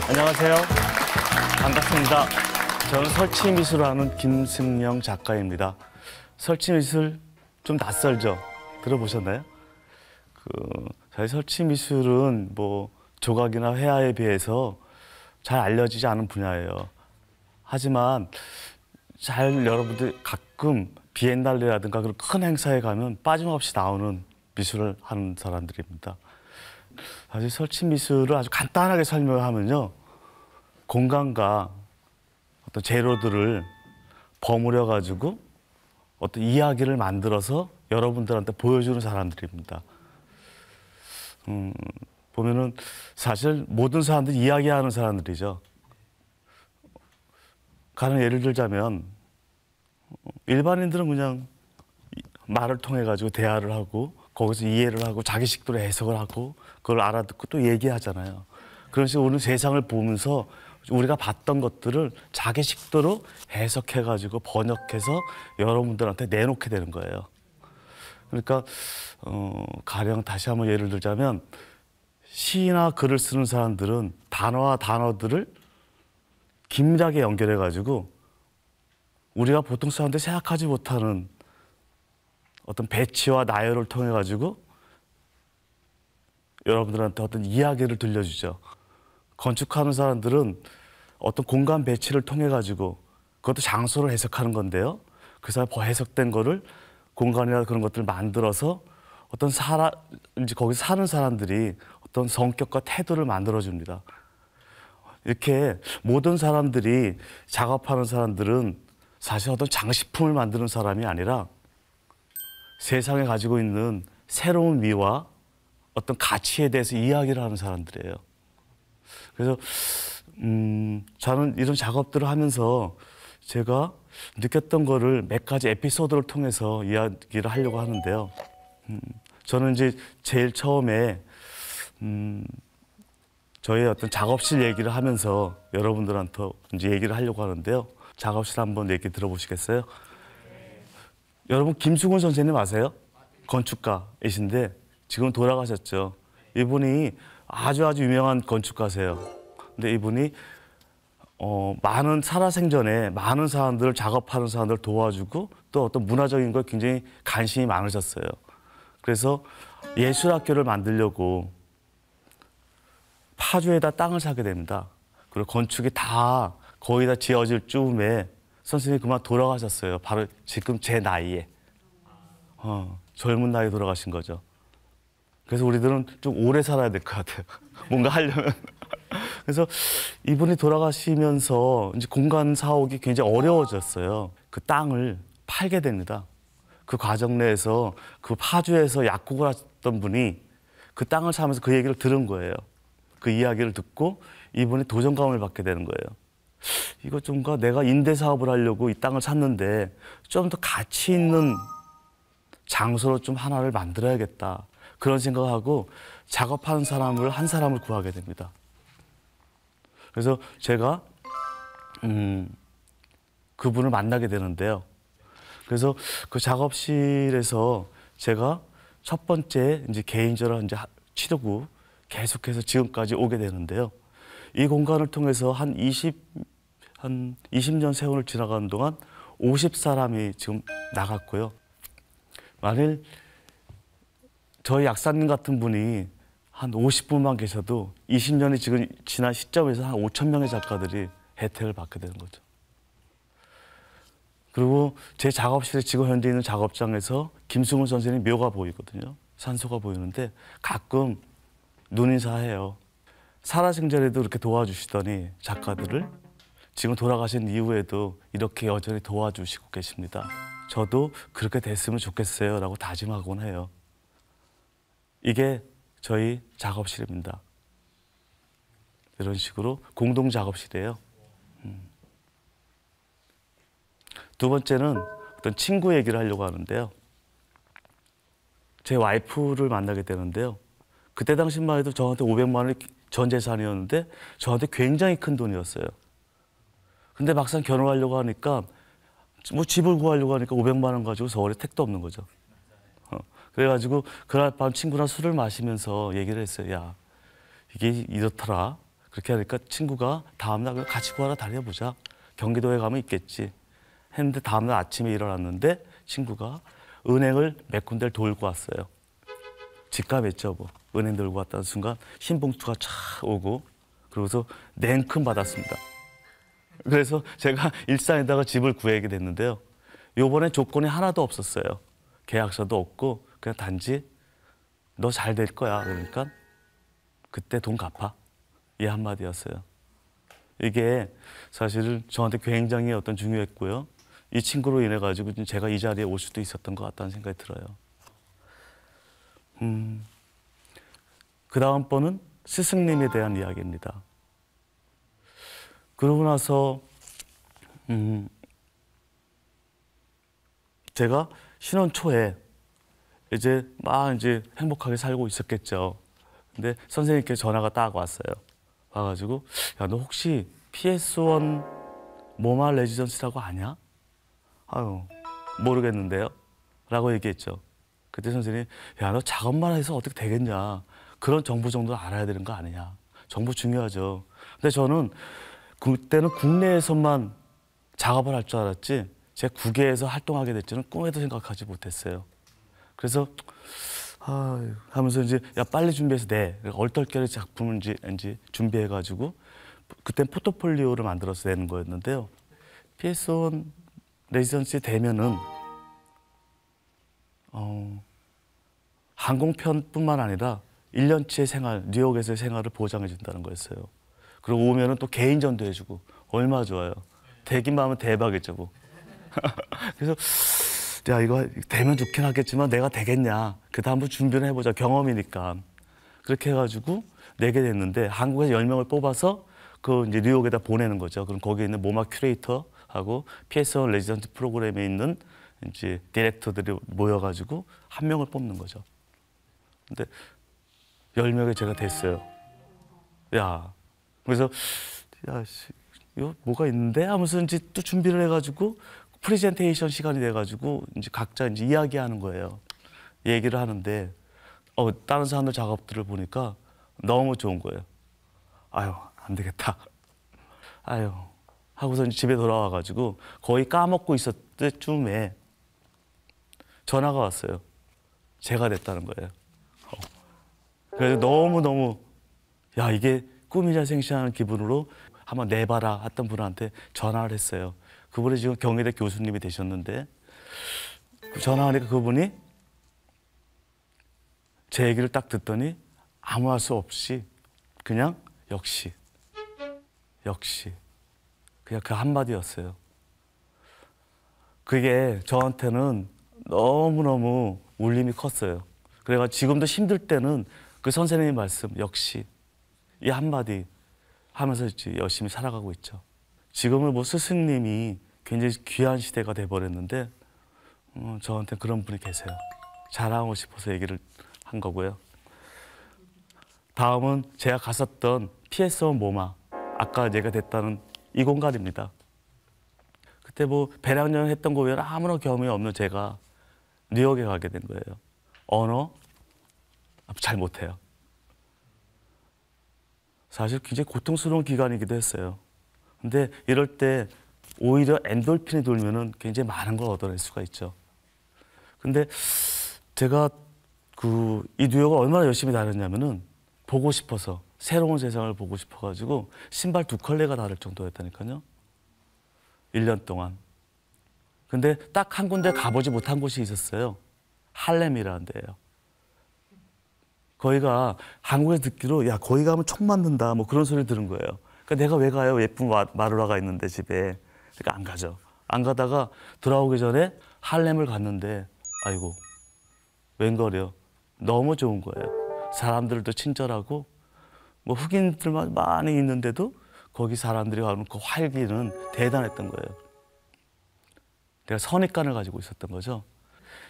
안녕하세요. 반갑습니다. 저는 설치미술을 하는 김승영 작가입니다. 설치미술 좀 낯설죠? 들어보셨나요? 저희 설치미술은 뭐 조각이나 회화에 비해서 잘 알려지지 않은 분야예요. 하지만 여러분들 가끔 비엔날레라든가 그런 큰 행사에 가면 빠짐없이 나오는 미술을 하는 사람들입니다. 사실 설치미술을 아주 간단하게 설명하면요. 공간과 어떤 재료들을 버무려 가지고 어떤 이야기를 만들어서 여러분들한테 보여주는 사람들입니다. 보면은 사실 모든 사람들이 이야기하는 사람들이죠. 가령 예를 들자면 일반인들은 그냥 말을 통해 가지고 대화를 하고 거기서 이해를 하고 자기 식대로 해석을 하고 그걸 알아듣고 또 얘기하잖아요. 그런 식으로 오늘 세상을 보면서 우리가 봤던 것들을 자기 식대로 해석해 가지고 번역해서 여러분들한테 내놓게 되는 거예요. 그러니까 가령 다시 한번 예를 들자면 시나 글을 쓰는 사람들은 단어와 단어들을 긴밀하게 연결해 가지고 우리가 보통 사람들이 생각하지 못하는 어떤 배치와 나열을 통해 가지고 여러분들한테 어떤 이야기를 들려주죠. 건축하는 사람들은 어떤 공간 배치를 통해 가지고 그것도 장소를 해석하는 건데요. 그래서 해석된 거를 공간이나 그런 것들을 만들어서 어떤 이제 거기 사는 사람들이 어떤 성격과 태도를 만들어 줍니다. 이렇게 모든 사람들이 작업하는 사람들은 사실 어떤 장식품을 만드는 사람이 아니라 세상에 가지고 있는 새로운 미와 어떤 가치에 대해서 이야기를 하는 사람들이에요. 그래서 저는 이런 작업들을 하면서 제가 느꼈던 거를 몇 가지 에피소드를 통해서 이야기를 하려고 하는데요. 저는 이제 제일 처음에 저의 어떤 작업실 얘기를 하면서 여러분들한테 이제 얘기를 하려고 하는데요. 작업실 한번 얘기 들어보시겠어요? 여러분 김수근 선생님 아세요? 건축가이신데 지금 돌아가셨죠. 이분이 아주 유명한 건축가세요. 근데 이분이 많은 살아생전에 많은 사람들을 작업하는 사람들을 도와주고 또 어떤 문화적인 거에 굉장히 관심이 많으셨어요. 그래서 예술학교를 만들려고 파주에다 땅을 사게 됩니다. 그리고 건축이 거의 다 지어질 즈음에 선생님이 그만 돌아가셨어요. 바로 지금 제 나이에. 젊은 나이에 돌아가신 거죠. 그래서 우리들은 좀 오래 살아야 될 것 같아요. 뭔가 하려면. 그래서 이분이 돌아가시면서 이제 공간 사옥이 굉장히 어려워졌어요. 그 땅을 팔게 됩니다. 그 과정 내에서 그 파주에서 약국을 하셨던 분이 그 땅을 사면서 그 얘기를 들은 거예요. 그 이야기를 듣고 이분이 도전감을 받게 되는 거예요. 이거 좀가 내가 임대 사업을 하려고 이 땅을 샀는데 좀 더 가치 있는 장소로 좀 하나를 만들어야겠다. 그런 생각하고 작업하는 한 사람을 구하게 됩니다. 그래서 제가 그분을 만나게 되는데요. 그래서 그 작업실에서 제가 첫 번째 이제 개인적으로 이제 치르고 계속해서 지금까지 오게 되는데요. 이 공간을 통해서 한 20년 세월을 지나가는 동안 50사람이 지금 나갔고요. 만일 저희 약사님 같은 분이 한 50분만 계셔도 20년이 지금 지난 시점에서 한 5,000명의 작가들이 혜택을 받게 되는 거죠. 그리고 제 작업실에 지금 현재 있는 작업장에서 김승훈 선생님 묘가 보이거든요. 산소가 보이는데 가끔 눈인사해요. 살아생전에도 이렇게 도와주시더니 작가들을 지금 돌아가신 이후에도 이렇게 여전히 도와주시고 계십니다. 저도 그렇게 됐으면 좋겠어요 라고 다짐하곤 해요. 이게 저희 작업실입니다. 이런 식으로 공동 작업실이에요. 두 번째는 어떤 친구 얘기를 하려고 하는데요. 제 와이프를 만나게 되는데요. 그때 당시만 해도 저한테 500만 원이 전 재산이었는데 저한테 굉장히 큰 돈이었어요. 근데 막상 결혼하려고 하니까 뭐 집을 구하려고 하니까 500만 원 가지고 서울에 택도 없는 거죠. 그래가지고 그날 밤 친구랑 술을 마시면서 얘기를 했어요. 야, 이게 이렇더라. 그렇게 하니까 친구가 다음날 그럼 같이 구하러 다녀보자. 경기도에 가면 있겠지. 했는데 다음날 아침에 일어났는데 친구가 은행을 몇 군데를 돌고 왔어요. 집값했죠 뭐. 은행 들고 왔다는 순간 흰 봉투가 촥 오고 그러고서 냉큼 받았습니다. 그래서 제가 일산에다가 집을 구하게 됐는데요. 요번에 조건이 하나도 없었어요. 계약서도 없고 그냥 단지 너 잘 될 거야. 그러니까 그때 돈 갚아. 이 한마디였어요. 이게 사실은 저한테 굉장히 어떤 중요했고요. 이 친구로 인해 가지고 제가 이 자리에 올 수도 있었던 것 같다는 생각이 들어요. 그 다음 번은 스승님에 대한 이야기입니다. 그러고 나서 제가 신혼 초에 이제 막 이제 행복하게 살고 있었겠죠. 근데 선생님께 전화가 딱 왔어요. 와가지고 야, 너 혹시 PS1 모마 레지던스라고 아냐? 아유 모르겠는데요. 라고 얘기했죠. 그때 선생님이 야, 너 작업만 해서 어떻게 되겠냐. 그런 정보 정도 알아야 되는 거 아니냐. 정보 중요하죠. 근데 저는 그때는 국내에서만 작업을 할 줄 알았지 제 국외에서 활동하게 될지는 꿈에도 생각하지 못했어요. 그래서 하면서 이제 야 빨리 준비해서 내 얼떨결에 작품을 이제 준비해가지고 그땐 포트폴리오를 만들어서 내는 거였는데요. PS1 레지던시 되면은 항공편뿐만 아니라 1년치의 생활, 뉴욕에서의 생활을 보장해 준다는 거였어요. 그리고 오면은 또 개인전도 해주고 얼마나 좋아요. 되기만 하면 대박이죠 뭐. 그래서 야 이거 되면 좋긴 하겠지만 내가 되겠냐. 그다음 한번 준비를 해보자. 경험이니까. 그렇게 해가지고 내게 됐는데 한국에서 10명을 뽑아서 그 이제 뉴욕에다 보내는 거죠. 그럼 거기 있는 모마 큐레이터하고 PS1 레지던트 프로그램에 있는 이제 디렉터들이 모여가지고 한 명을 뽑는 거죠. 근데 10명에 제가 됐어요. 야, 그래서 야, 이거 뭐가 있는데 하면서 이제 또 준비를 해가지고 프레젠테이션 시간이 돼가지고 이제 각자 이제 이야기하는 거예요. 얘기를 하는데 다른 사람들 작업들을 보니까 너무 좋은 거예요. 아유 안 되겠다. 아유 하고서 이제 집에 돌아와가지고 거의 까먹고 있었을 때쯤에 전화가 왔어요. 제가 됐다는 거예요. 그래서 너무너무 야 이게 꿈이자 생시하는 기분으로 한번 내봐라 했던 분한테 전화를 했어요. 그분이 지금 경희대 교수님이 되셨는데 전화하니까 그분이 제 얘기를 딱 듣더니 아무 할 수 없이 그냥 역시 그냥 그 한마디였어요. 그게 저한테는 너무너무 울림이 컸어요. 그래가 지금도 힘들 때는 그 선생님의 말씀 역시 이 한마디 하면서 열심히 살아가고 있죠. 지금은 뭐 스승님이 굉장히 귀한 시대가 돼버렸는데 저한테 그런 분이 계세요. 자랑하고 싶어서 얘기를 한 거고요. 다음은 제가 갔었던 PS1 모마 아까 얘가 됐다는 이 공간입니다. 그때 뭐 배낭여행 했던 거 외에는 아무런 경험이 없는 제가 뉴욕에 가게 된 거예요. 언어 잘 못해요. 사실 굉장히 고통스러운 기간이기도 했어요. 근데 이럴 때 오히려 엔돌핀이 돌면은 굉장히 많은 걸 얻어낼 수가 있죠. 근데 제가 이 뉴욕을 얼마나 열심히 다녔냐면은 보고 싶어서 새로운 세상을 보고 싶어가지고 신발 2컬레가 다를 정도였다니까요. 1년 동안. 근데 딱 한 군데 가보지 못한 곳이 있었어요. 할렘이라는 데예요. 거기가 한국에서 듣기로 야 거기 가면 총 맞는다 뭐 그런 소리 들은 거예요. 그러니까 내가 왜 가요? 예쁜 마누라가 있는데 집에. 그러니까 안 가죠. 안 가다가 돌아오기 전에 할렘을 갔는데 아이고 웬걸요. 너무 좋은 거예요. 사람들도 친절하고 뭐 흑인들만 많이 있는데도 거기 사람들이 가는 그 활기는 대단했던 거예요. 내가 선입관을 가지고 있었던 거죠.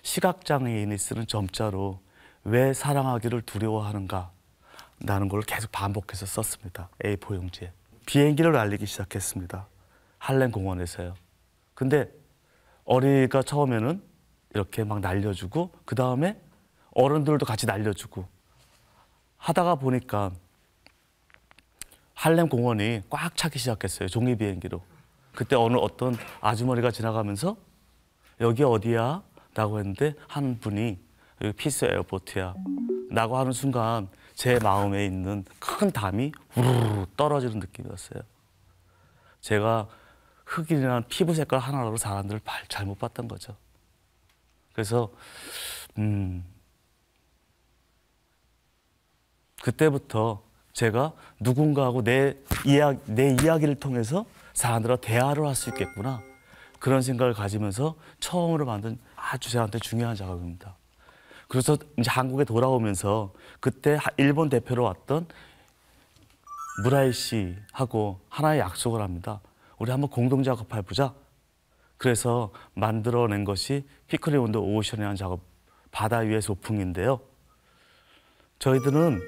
시각장애인이 쓰는 점자로 왜 사랑하기를 두려워하는가 라는 걸 계속 반복해서 썼습니다. A4 용지에. 비행기를 날리기 시작했습니다. 할렘 공원에서요. 근데 어린이가 처음에는 이렇게 막 날려주고 그 다음에 어른들도 같이 날려주고 하다가 보니까 할렘 공원이 꽉 차기 시작했어요. 종이 비행기로. 그때 어떤 아주머니가 지나가면서 여기 어디야? 라고 했는데 한 분이 여기 피스 에어포트야. 라고 하는 순간 제 마음에 있는 큰 담이 우르르 떨어지는 느낌이었어요. 제가 흑인이라는 피부 색깔 하나로 사람들을 잘못 봤던 거죠. 그래서 그때부터 제가 누군가하고 내 이야기를 통해서 사람들과 대화를 할 수 있겠구나. 그런 생각을 가지면서 처음으로 만든 아주 저한테 중요한 작업입니다. 그래서 이제 한국에 돌아오면서 그때 일본 대표로 왔던 무라이 씨하고 하나의 약속을 합니다. 우리 한번 공동 작업해보자. 그래서 만들어낸 것이 히커리 온더 오션이라는 작업, 바다 위의 소풍인데요. 저희들은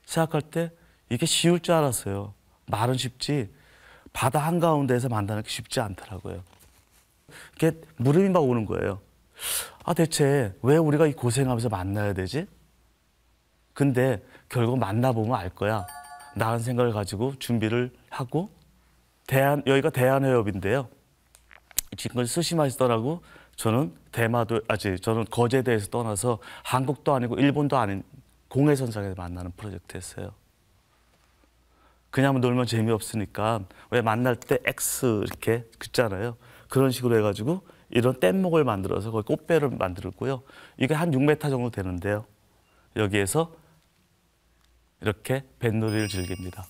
생각할 때 이게 쉬울 줄 알았어요. 말은 쉽지 바다 한가운데에서 만나는 게 쉽지 않더라고요. 이게 물음이 막 오는 거예요. 아, 대체 왜 우리가 이 고생하면서 만나야 되지? 근데 결국 만나보면 알 거야. 라는 생각을 가지고 준비를 하고 여기가 대한해협인데요. 지금 스시마시더라고 저는 저는 거제도에서 떠나서 한국도 아니고 일본도 아닌 공해선상에서 만나는 프로젝트였어요. 그냥 놀면 재미없으니까 왜 만날 때 X 이렇게 긋잖아요. 그런 식으로 해가지고 이런 뗏목을 만들어서 거기 꽃배를 만들었고요. 이게 한 6m 정도 되는데요. 여기에서 이렇게 뱃놀이를 즐깁니다.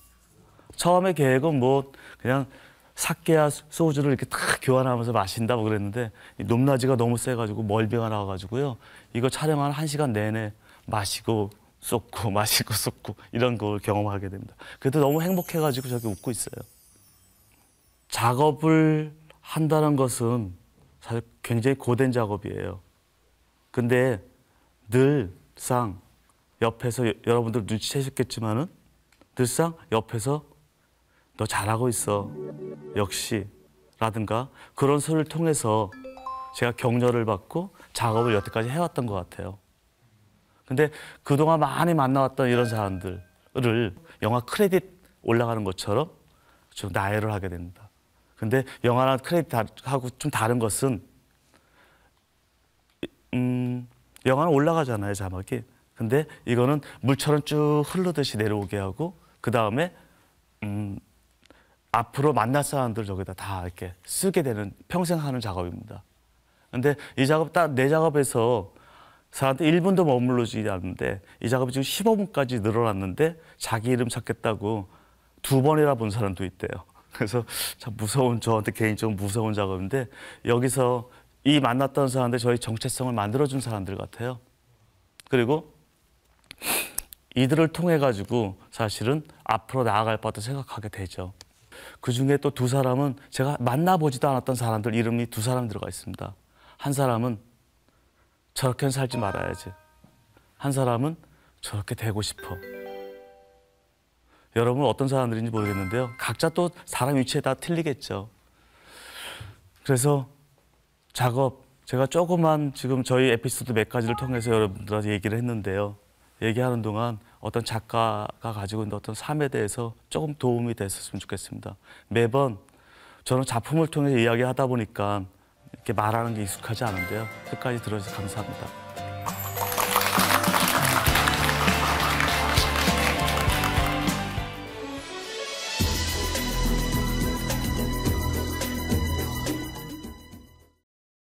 처음에 계획은 뭐 그냥 사케와 소주를 이렇게 딱 교환하면서 마신다 뭐 그랬는데 높낮이가 너무 세가지고 멀미가 나와가지고요. 이거 촬영한 1시간 내내 마시고 쏟고 마시고 쏟고 이런 걸 경험하게 됩니다. 그래도 너무 행복해가지고 저렇게 웃고 있어요. 작업을 한다는 것은 사실 굉장히 고된 작업이에요. 근데 늘상 옆에서 여러분들 눈치채셨겠지만은 늘상 옆에서 너 잘하고 있어. 역시. 라든가 그런 소리를 통해서 제가 격려를 받고 작업을 여태까지 해왔던 것 같아요. 근데 그동안 많이 만나왔던 이런 사람들을 영화 크레딧 올라가는 것처럼 좀 나열을 하게 됩니다. 근데 영화랑 크레딧하고 좀 다른 것은 영화는 올라가잖아요, 자막이. 근데 이거는 물처럼 쭉 흐르듯이 내려오게 하고 그 다음에 앞으로 만날 사람들 저기다 다 이렇게 쓰게 되는 평생 하는 작업입니다. 근데 이 작업 내 작업에서 사람들 1분도 머무르지 않는데 이 작업이 지금 15분까지 늘어났는데 자기 이름 찾겠다고 2번이나 본 사람도 있대요. 그래서 참 저한테 개인적으로 무서운 작업인데 여기서 이 만났던 사람들 저희 정체성을 만들어준 사람들 같아요. 그리고 이들을 통해 가지고 사실은 앞으로 나아갈 것도 생각하게 되죠. 그중에 또 2사람은 제가 만나보지도 않았던 사람들 이름이 2사람 들어가 있습니다. 한 사람은 저렇게는 살지 말아야지. 한 사람은 저렇게 되고 싶어. 여러분 어떤 사람들인지 모르겠는데요. 각자 또 사람 위치에 다 틀리겠죠. 그래서 제가 조그만 지금 저희 에피소드 몇 가지를 통해서 여러분들한테 얘기를 했는데요. 얘기하는 동안 어떤 작가가 가지고 있는 어떤 삶에 대해서 조금 도움이 됐었으면 좋겠습니다. 매번 저는 작품을 통해서 이야기하다 보니까 이렇게 말하는 게 익숙하지 않은데요. 끝까지 들어주셔서 감사합니다.